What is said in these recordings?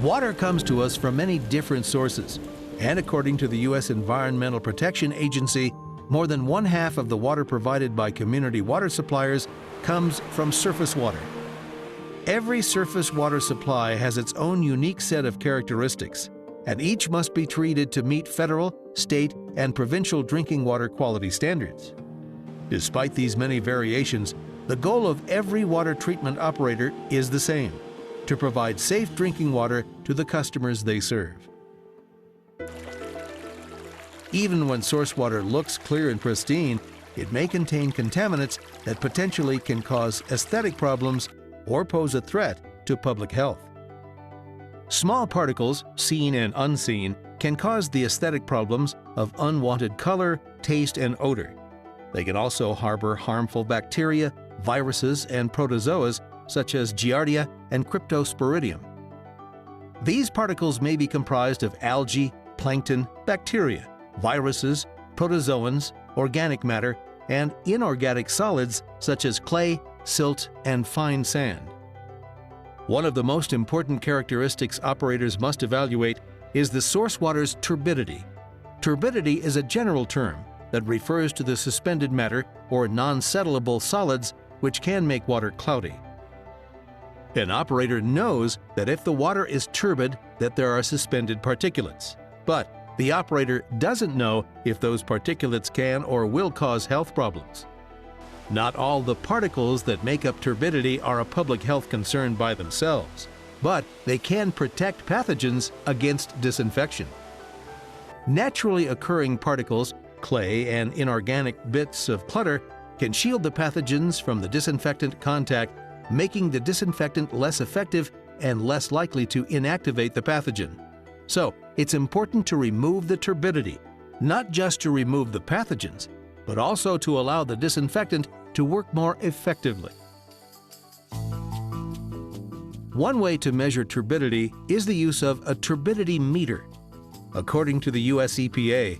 Water comes to us from many different sources, and according to the U.S. Environmental Protection Agency, more than one-half of the water provided by community water suppliers comes from surface water. Every surface water supply has its own unique set of characteristics, and each must be treated to meet federal, state, and provincial drinking water quality standards. Despite these many variations, the goal of every water treatment operator is the same: to provide safe drinking water to the customers they serve. Even when source water looks clear and pristine, it may contain contaminants that potentially can cause aesthetic problems or pose a threat to public health. Small particles, seen and unseen, can cause the aesthetic problems of unwanted color, taste, and odor. They can also harbor harmful bacteria, viruses, and protozoas such as Giardia and Cryptosporidium. These particles may be comprised of algae, plankton, bacteria, viruses, protozoans, organic matter, and inorganic solids such as clay, silt, and fine sand. One of the most important characteristics operators must evaluate is the source water's turbidity. Turbidity is a general term that refers to the suspended matter or non-settlable solids which can make water cloudy. An operator knows that if the water is turbid, that there are suspended particulates, but the operator doesn't know if those particulates can or will cause health problems. Not all the particles that make up turbidity are a public health concern by themselves, but they can protect pathogens against disinfection. Naturally occurring particles, clay, and inorganic bits of clutter can shield the pathogens from the disinfectant contact, making the disinfectant less effective and less likely to inactivate the pathogen. So, it's important to remove the turbidity, not just to remove the pathogens, but also to allow the disinfectant to work more effectively. One way to measure turbidity is the use of a turbidity meter. According to the US EPA,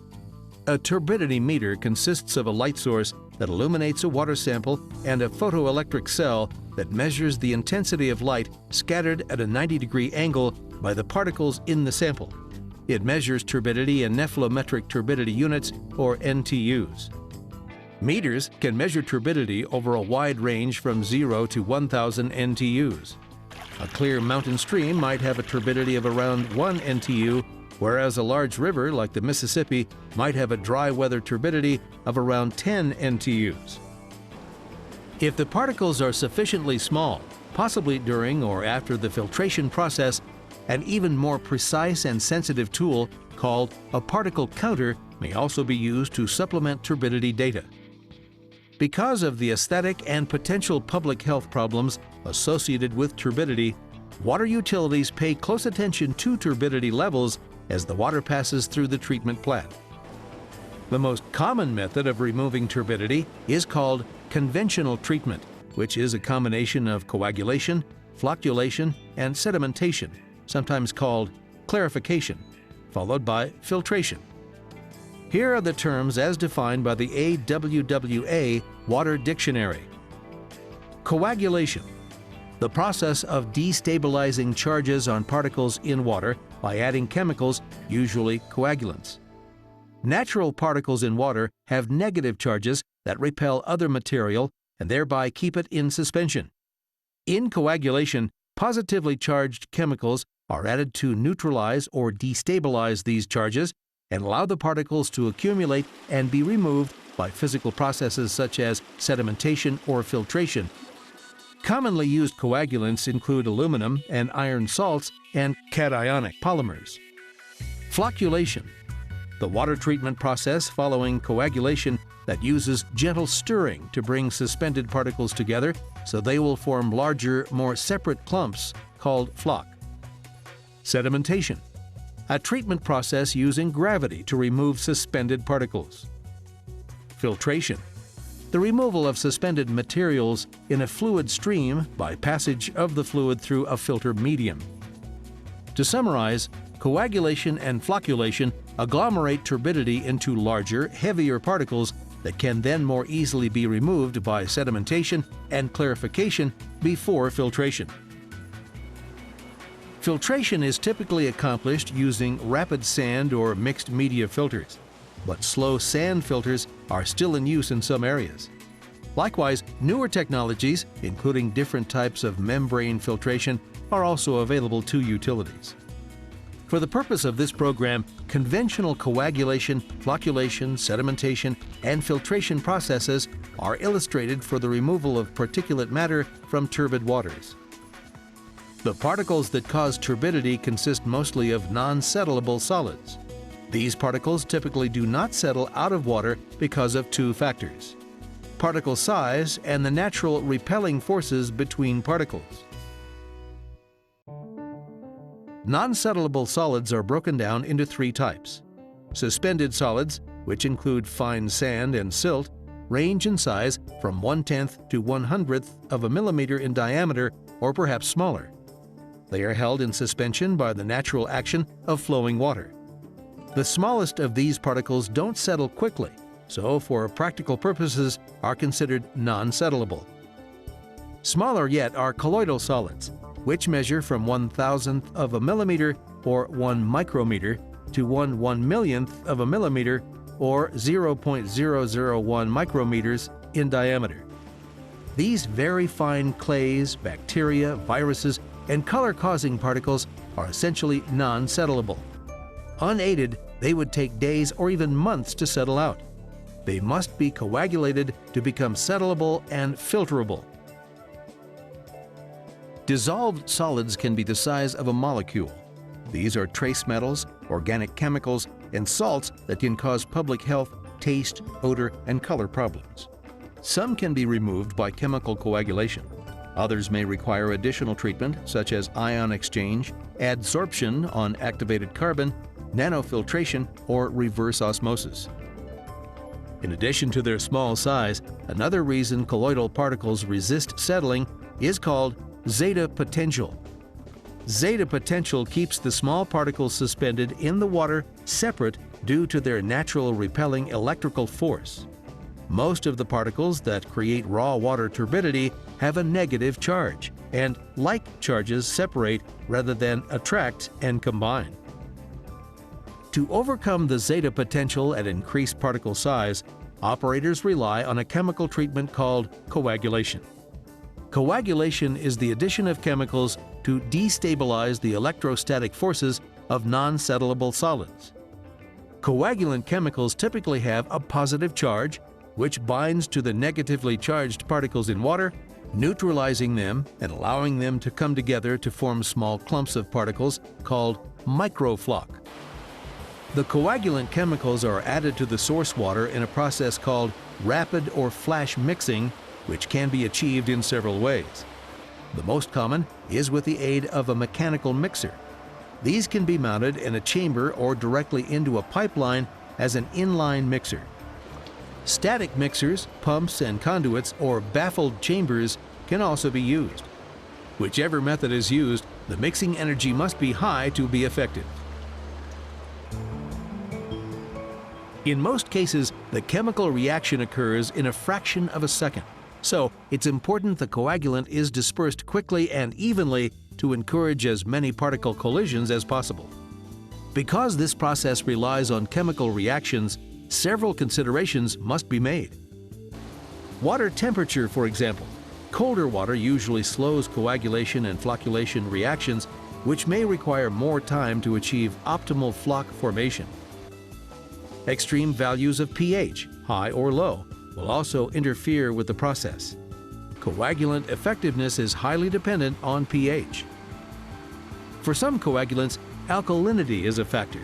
a turbidity meter consists of a light source that illuminates a water sample and a photoelectric cell that measures the intensity of light scattered at a 90-degree angle by the particles in the sample. It measures turbidity in nephelometric turbidity units, or NTUs. Meters can measure turbidity over a wide range from 0 to 1,000 NTUs. A clear mountain stream might have a turbidity of around 1 NTU, whereas a large river like the Mississippi might have a dry weather turbidity of around 10 NTUs. If the particles are sufficiently small, possibly during or after the filtration process, an even more precise and sensitive tool called a particle counter may also be used to supplement turbidity data. Because of the aesthetic and potential public health problems associated with turbidity, water utilities pay close attention to turbidity levels as the water passes through the treatment plant. The most common method of removing turbidity is called conventional treatment, which is a combination of coagulation, flocculation, and sedimentation, sometimes called clarification, followed by filtration. Here are the terms as defined by the AWWA Water Dictionary. Coagulation: the process of destabilizing charges on particles in water by adding chemicals, usually coagulants. Natural particles in water have negative charges that repel other material and thereby keep it in suspension. In coagulation, positively charged chemicals are added to neutralize or destabilize these charges and allow the particles to accumulate and be removed by physical processes such as sedimentation or filtration. Commonly used coagulants include aluminum and iron salts and cationic polymers. Flocculation: the water treatment process following coagulation that uses gentle stirring to bring suspended particles together so they will form larger, more separate clumps called floc. Sedimentation: a treatment process using gravity to remove suspended particles. Filtration: the removal of suspended materials in a fluid stream by passage of the fluid through a filter medium. To summarize, coagulation and flocculation agglomerate turbidity into larger, heavier particles that can then more easily be removed by sedimentation and clarification before filtration. Filtration is typically accomplished using rapid sand or mixed media filters, but slow sand filters are still in use in some areas. Likewise, newer technologies, including different types of membrane filtration, are also available to utilities. For the purpose of this program, conventional coagulation, flocculation, sedimentation, and filtration processes are illustrated for the removal of particulate matter from turbid waters. The particles that cause turbidity consist mostly of non-settlable solids. These particles typically do not settle out of water because of two factors: particle size and the natural repelling forces between particles. Non-settlable solids are broken down into three types. Suspended solids, which include fine sand and silt, range in size from 1/10 to 1/100th of a millimeter in diameter or perhaps smaller. They are held in suspension by the natural action of flowing water. The smallest of these particles don't settle quickly, so for practical purposes are considered non-settlable. Smaller yet are colloidal solids, which measure from 1/1000th of a millimeter or 1 micrometer to 1/1,000,000th of a millimeter or 0.001 micrometers in diameter. These very fine clays, bacteria, viruses, and color-causing particles are essentially non-settlable. Unaided, they would take days or even months to settle out. They must be coagulated to become settleable and filterable. Dissolved solids can be the size of a molecule. These are trace metals, organic chemicals, and salts that can cause public health, taste, odor, and color problems. Some can be removed by chemical coagulation. Others may require additional treatment, such as ion exchange, adsorption on activated carbon, nanofiltration, or reverse osmosis. In addition to their small size, another reason colloidal particles resist settling is called zeta potential. Zeta potential keeps the small particles suspended in the water separate due to their natural repelling electrical force. Most of the particles that create raw water turbidity have a negative charge, and like charges separate rather than attract and combine. To overcome the zeta potential and increase particle size, operators rely on a chemical treatment called coagulation. Coagulation is the addition of chemicals to destabilize the electrostatic forces of non-settlable solids. Coagulant chemicals typically have a positive charge, which binds to the negatively charged particles in water, neutralizing them and allowing them to come together to form small clumps of particles called microfloc. The coagulant chemicals are added to the source water in a process called rapid or flash mixing, which can be achieved in several ways. The most common is with the aid of a mechanical mixer. These can be mounted in a chamber or directly into a pipeline as an inline mixer. Static mixers, pumps, and conduits or baffled chambers can also be used. Whichever method is used, the mixing energy must be high to be effective. In most cases, the chemical reaction occurs in a fraction of a second, so it's important the coagulant is dispersed quickly and evenly to encourage as many particle collisions as possible. Because this process relies on chemical reactions, several considerations must be made. Water temperature, for example. Colder water usually slows coagulation and flocculation reactions, which may require more time to achieve optimal floc formation. Extreme values of pH, high or low, will also interfere with the process. Coagulant effectiveness is highly dependent on pH. For some coagulants, alkalinity is a factor.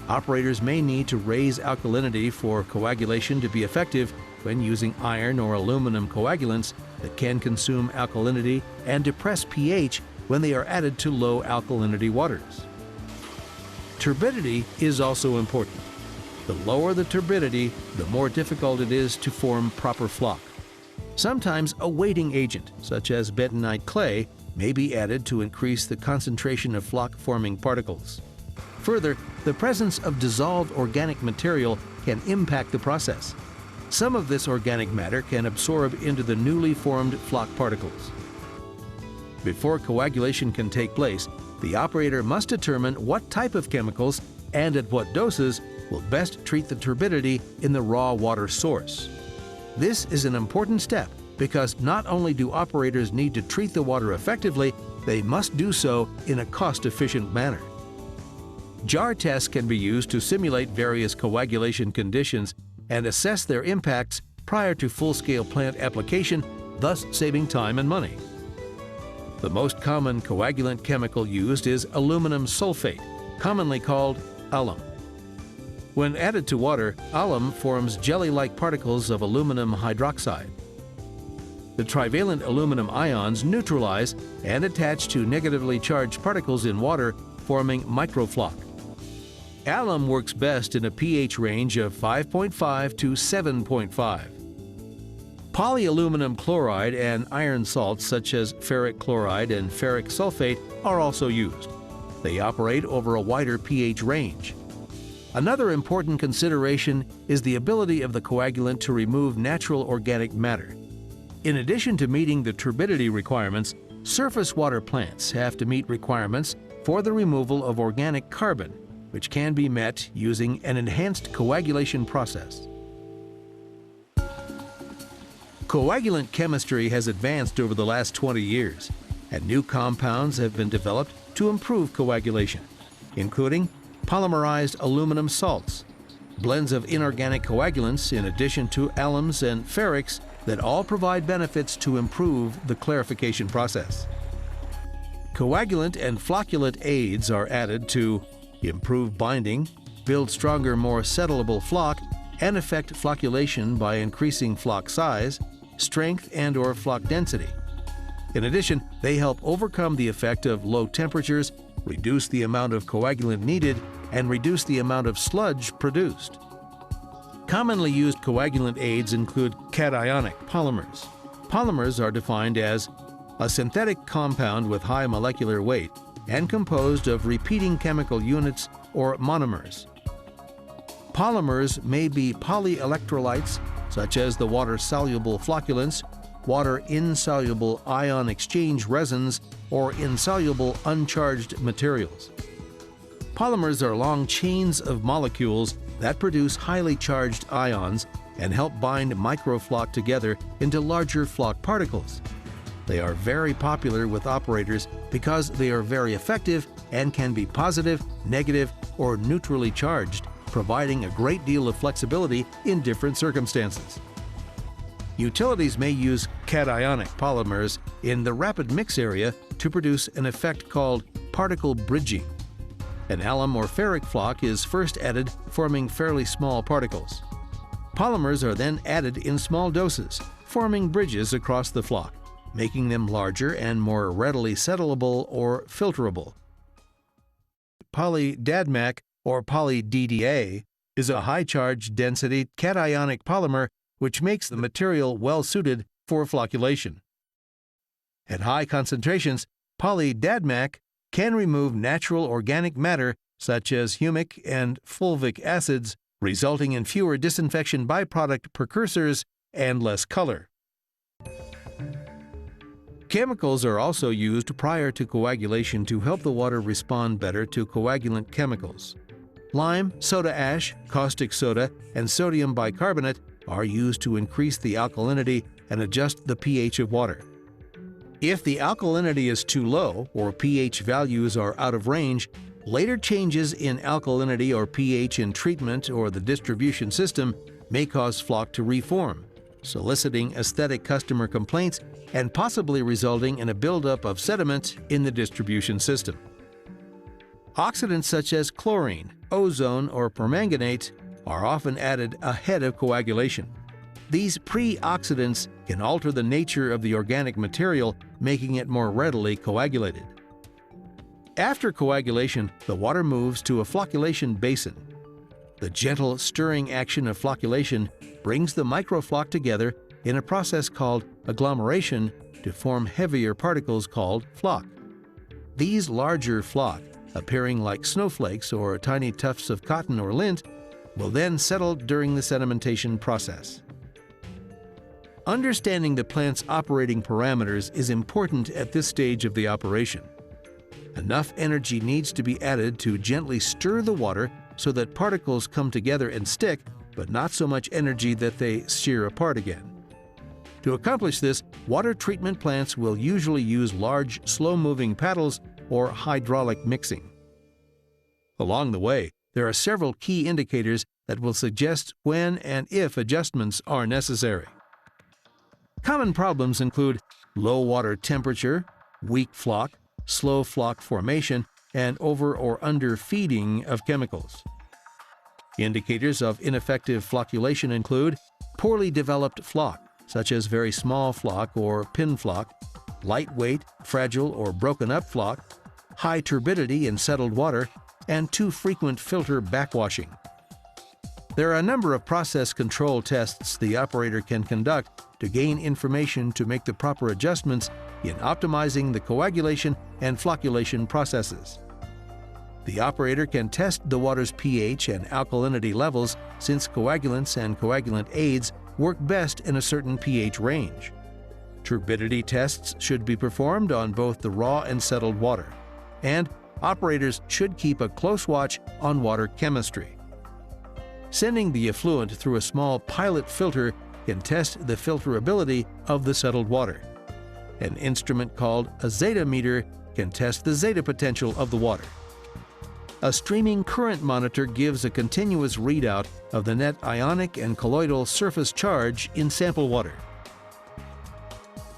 Operators may need to raise alkalinity for coagulation to be effective when using iron or aluminum coagulants that can consume alkalinity and depress pH when they are added to low alkalinity waters. Turbidity is also important. The lower the turbidity, the more difficult it is to form proper floc. Sometimes a weighting agent, such as bentonite clay, may be added to increase the concentration of floc-forming particles. Further, the presence of dissolved organic material can impact the process. Some of this organic matter can absorb into the newly formed floc particles. Before coagulation can take place, the operator must determine what type of chemicals and at what doses will best treat the turbidity in the raw water source. This is an important step because not only do operators need to treat the water effectively, they must do so in a cost-efficient manner. Jar tests can be used to simulate various coagulation conditions and assess their impacts prior to full-scale plant application, thus saving time and money. The most common coagulant chemical used is aluminum sulfate, commonly called alum. When added to water, alum forms jelly-like particles of aluminum hydroxide. The trivalent aluminum ions neutralize and attach to negatively charged particles in water, forming microfloc. Alum works best in a pH range of 5.5 to 7.5. Polyaluminum chloride and iron salts such as ferric chloride and ferric sulfate are also used. They operate over a wider pH range. Another important consideration is the ability of the coagulant to remove natural organic matter. In addition to meeting the turbidity requirements, surface water plants have to meet requirements for the removal of organic carbon, which can be met using an enhanced coagulation process. Coagulant chemistry has advanced over the last 20 years, and new compounds have been developed to improve coagulation, including polymerized aluminum salts, blends of inorganic coagulants in addition to alums and ferrics that all provide benefits to improve the clarification process. Coagulant and flocculant aids are added to improve binding, build stronger, more settlable floc, and affect flocculation by increasing floc size, strength, and/or floc density. In addition, they help overcome the effect of low temperatures, reduce the amount of coagulant needed, and reduce the amount of sludge produced. Commonly used coagulant aids include cationic polymers. Polymers are defined as a synthetic compound with high molecular weight and composed of repeating chemical units or monomers. Polymers may be polyelectrolytes, such as the water-soluble flocculants, water-insoluble ion exchange resins, or insoluble uncharged materials. Polymers are long chains of molecules that produce highly charged ions and help bind microfloc together into larger floc particles. They are very popular with operators because they are very effective and can be positive, negative, or neutrally charged, providing a great deal of flexibility in different circumstances. Utilities may use cationic polymers in the rapid mix area to produce an effect called particle bridging. An alum or ferric floc is first added, forming fairly small particles. Polymers are then added in small doses, forming bridges across the floc, making them larger and more readily settlable or filterable. Polydadmac or poly-DDA is a high-charge density cationic polymer which makes the material well-suited for flocculation. At high concentrations, polydadmac can remove natural organic matter such as humic and fulvic acids, resulting in fewer disinfection byproduct precursors and less color. Chemicals are also used prior to coagulation to help the water respond better to coagulant chemicals. Lime, soda ash, caustic soda, and sodium bicarbonate are used to increase the alkalinity and adjust the pH of water. If the alkalinity is too low or pH values are out of range, later changes in alkalinity or pH in treatment or the distribution system may cause floc to reform, soliciting aesthetic customer complaints and possibly resulting in a buildup of sediment in the distribution system. Oxidants such as chlorine, ozone, or permanganate are often added ahead of coagulation. These pre-oxidants can alter the nature of the organic material, making it more readily coagulated. After coagulation, the water moves to a flocculation basin. The gentle stirring action of flocculation brings the microfloc together in a process called agglomeration to form heavier particles called floc. These larger floc, appearing like snowflakes or tiny tufts of cotton or lint, will then settle during the sedimentation process. Understanding the plant's operating parameters is important at this stage of the operation. A Enough energy needs to be added to gently stir the water so that particles come together and stick, but not so much energy that they shear apart again. To accomplish this, water treatment plants will usually use large, slow-moving paddles or hydraulic mixing. Along the way, there are several key indicators that will suggest when and if adjustments are necessary. Common problems include low water temperature, weak floc, slow floc formation, and over or under feeding of chemicals. Indicators of ineffective flocculation include poorly developed floc, such as very small floc or pin floc, lightweight, fragile, or broken up floc, high turbidity in settled water, and too frequent filter backwashing. There are a number of process control tests the operator can conduct to gain information to make the proper adjustments in optimizing the coagulation and flocculation processes. The operator can test the water's pH and alkalinity levels, since coagulants and coagulant aids work best in a certain pH range. Turbidity tests should be performed on both the raw and settled water, and operators should keep a close watch on water chemistry. Sending the effluent through a small pilot filter can test the filterability of the settled water. An instrument called a zeta meter can test the zeta potential of the water. A streaming current monitor gives a continuous readout of the net ionic and colloidal surface charge in sample water.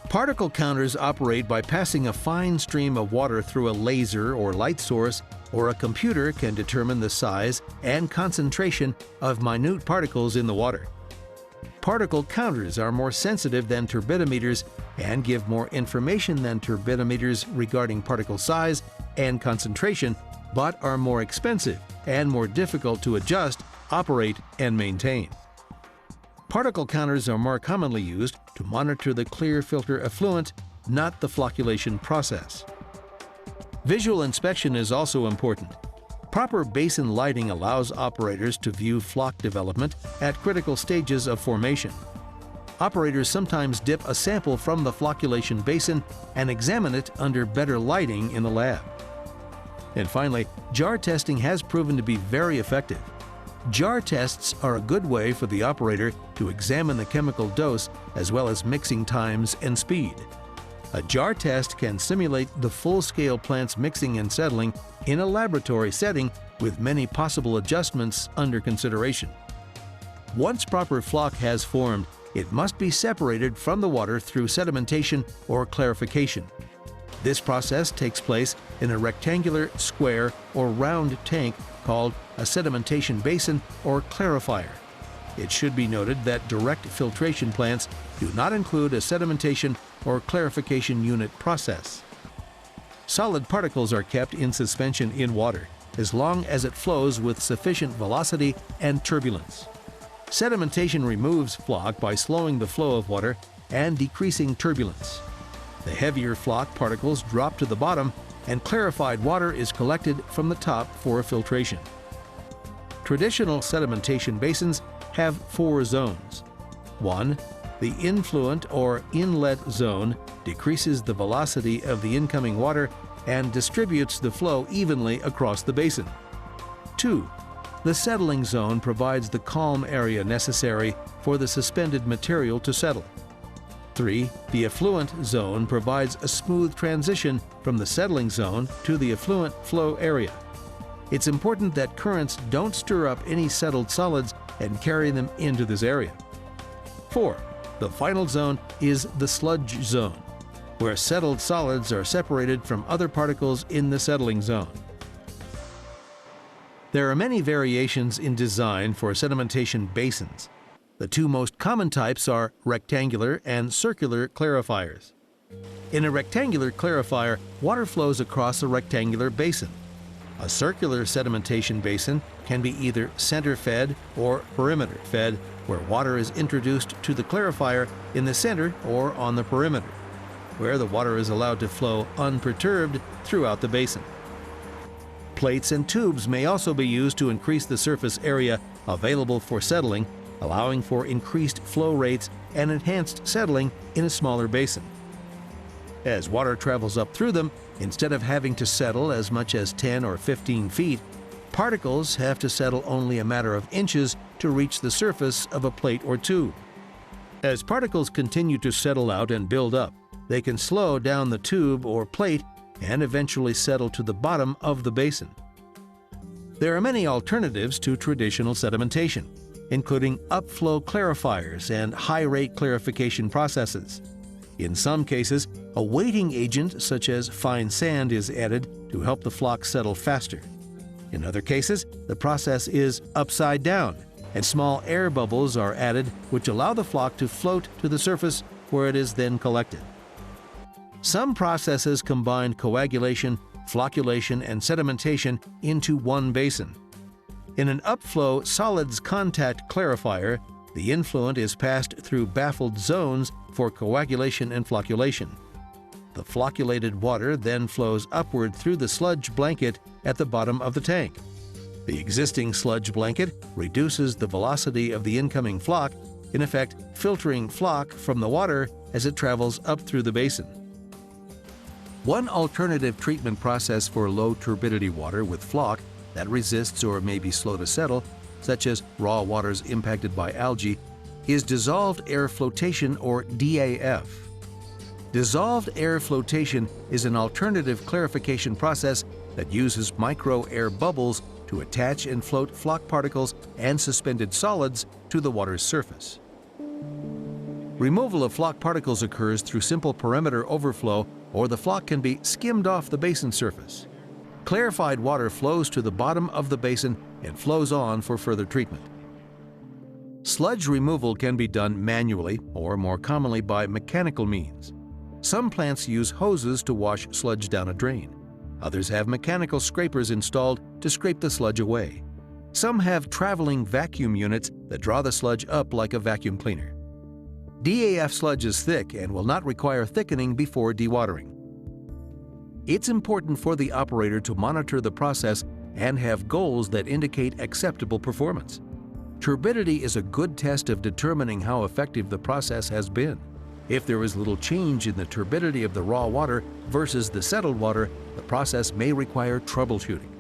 Particle counters operate by passing a fine stream of water through a laser or light source, or a computer can determine the size and concentration of minute particles in the water. Particle counters are more sensitive than turbidimeters and give more information than turbidimeters regarding particle size and concentration, but are more expensive and more difficult to adjust, operate, and maintain. Particle counters are more commonly used to monitor the clear filter effluent, not the flocculation process. Visual inspection is also important. Proper basin lighting allows operators to view floc development at critical stages of formation. Operators sometimes dip a sample from the flocculation basin and examine it under better lighting in the lab. And finally, jar testing has proven to be very effective. Jar tests are a good way for the operator to examine the chemical dose as well as mixing times and speed. A jar test can simulate the full-scale plant's mixing and settling in a laboratory setting with many possible adjustments under consideration. Once proper floc has formed, it must be separated from the water through sedimentation or clarification. This process takes place in a rectangular, square, or round tank called a sedimentation basin or clarifier. It should be noted that direct filtration plants do not include a sedimentation or clarification unit process. Solid particles are kept in suspension in water as long as it flows with sufficient velocity and turbulence. Sedimentation removes floc by slowing the flow of water and decreasing turbulence. The heavier floc particles drop to the bottom, and clarified water is collected from the top for filtration. Traditional sedimentation basins have 4 zones. 1. The influent or inlet zone decreases the velocity of the incoming water and distributes the flow evenly across the basin. 2. The settling zone provides the calm area necessary for the suspended material to settle. 3. The effluent zone provides a smooth transition from the settling zone to the effluent flow area. It's important that currents don't stir up any settled solids and carry them into this area. 4. The final zone is the sludge zone, where settled solids are separated from other particles in the settling zone. There are many variations in design for sedimentation basins. The 2 most common types are rectangular and circular clarifiers. In a rectangular clarifier, water flows across a rectangular basin. A circular sedimentation basin can be either center-fed or perimeter-fed, where water is introduced to the clarifier in the center or on the perimeter, where the water is allowed to flow unperturbed throughout the basin. Plates and tubes may also be used to increase the surface area available for settling, allowing for increased flow rates and enhanced settling in a smaller basin. As water travels up through them, instead of having to settle as much as 10 or 15 feet, particles have to settle only a matter of inches to reach the surface of a plate or tube. As particles continue to settle out and build up, they can slow down the tube or plate and eventually settle to the bottom of the basin. There are many alternatives to traditional sedimentation, including upflow clarifiers and high-rate clarification processes. In some cases, a weighting agent such as fine sand is added to help the flock settle faster. In other cases, the process is upside down, and small air bubbles are added which allow the flock to float to the surface where it is then collected. Some processes combine coagulation, flocculation, and sedimentation into one basin. In an upflow solids contact clarifier, the influent is passed through baffled zones for coagulation and flocculation. The flocculated water then flows upward through the sludge blanket at the bottom of the tank. The existing sludge blanket reduces the velocity of the incoming flock, in effect filtering flock from the water as it travels up through the basin. One alternative treatment process for low turbidity water with flock that resists or may be slow to settle, such as raw waters impacted by algae, is dissolved air flotation, or DAF. Dissolved air flotation is an alternative clarification process that uses micro air bubbles to attach and float flock particles and suspended solids to the water's surface. Removal of flock particles occurs through simple perimeter overflow, or the flock can be skimmed off the basin surface. Clarified water flows to the bottom of the basin and flows on for further treatment. Sludge removal can be done manually or more commonly by mechanical means. Some plants use hoses to wash sludge down a drain. Others have mechanical scrapers installed to scrape the sludge away. Some have traveling vacuum units that draw the sludge up like a vacuum cleaner. DAF sludge is thick and will not require thickening before dewatering. It's important for the operator to monitor the process and have goals that indicate acceptable performance. Turbidity is a good test of determining how effective the process has been. If there is little change in the turbidity of the raw water versus the settled water, the process may require troubleshooting.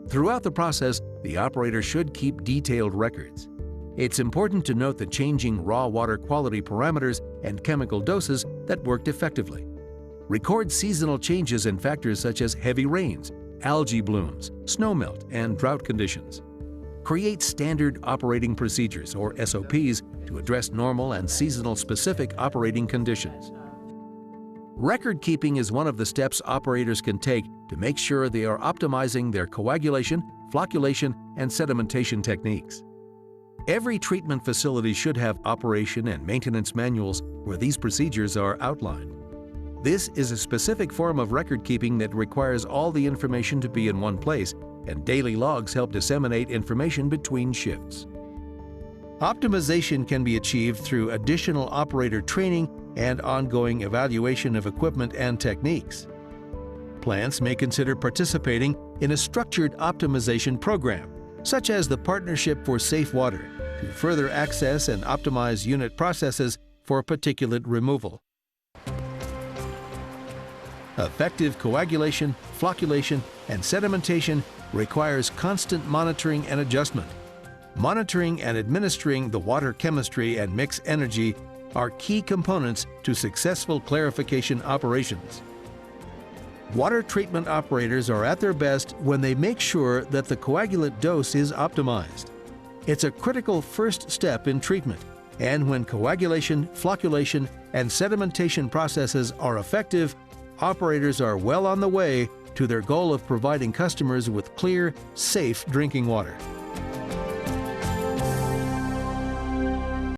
Throughout the process, the operator should keep detailed records. It's important to note the changing raw water quality parameters and chemical doses that worked effectively. Record seasonal changes in factors such as heavy rains, algae blooms, snowmelt, and drought conditions. Create standard operating procedures, or SOPs, to address normal and seasonal specific operating conditions. Record keeping is one of the steps operators can take to make sure they are optimizing their coagulation, flocculation, and sedimentation techniques. Every treatment facility should have operation and maintenance manuals where these procedures are outlined. This is a specific form of record keeping that requires all the information to be in one place, and daily logs help disseminate information between shifts. Optimization can be achieved through additional operator training and ongoing evaluation of equipment and techniques. Plants may consider participating in a structured optimization program, such as the Partnership for Safe Water, to further access and optimize unit processes for particulate removal. Effective coagulation, flocculation, and sedimentation requires constant monitoring and adjustment. Monitoring and administering the water chemistry and mix energy are key components to successful clarification operations. Water treatment operators are at their best when they make sure that the coagulant dose is optimized. It's a critical first step in treatment, and when coagulation, flocculation, and sedimentation processes are effective, operators are well on the way to their goal of providing customers with clear, safe drinking water.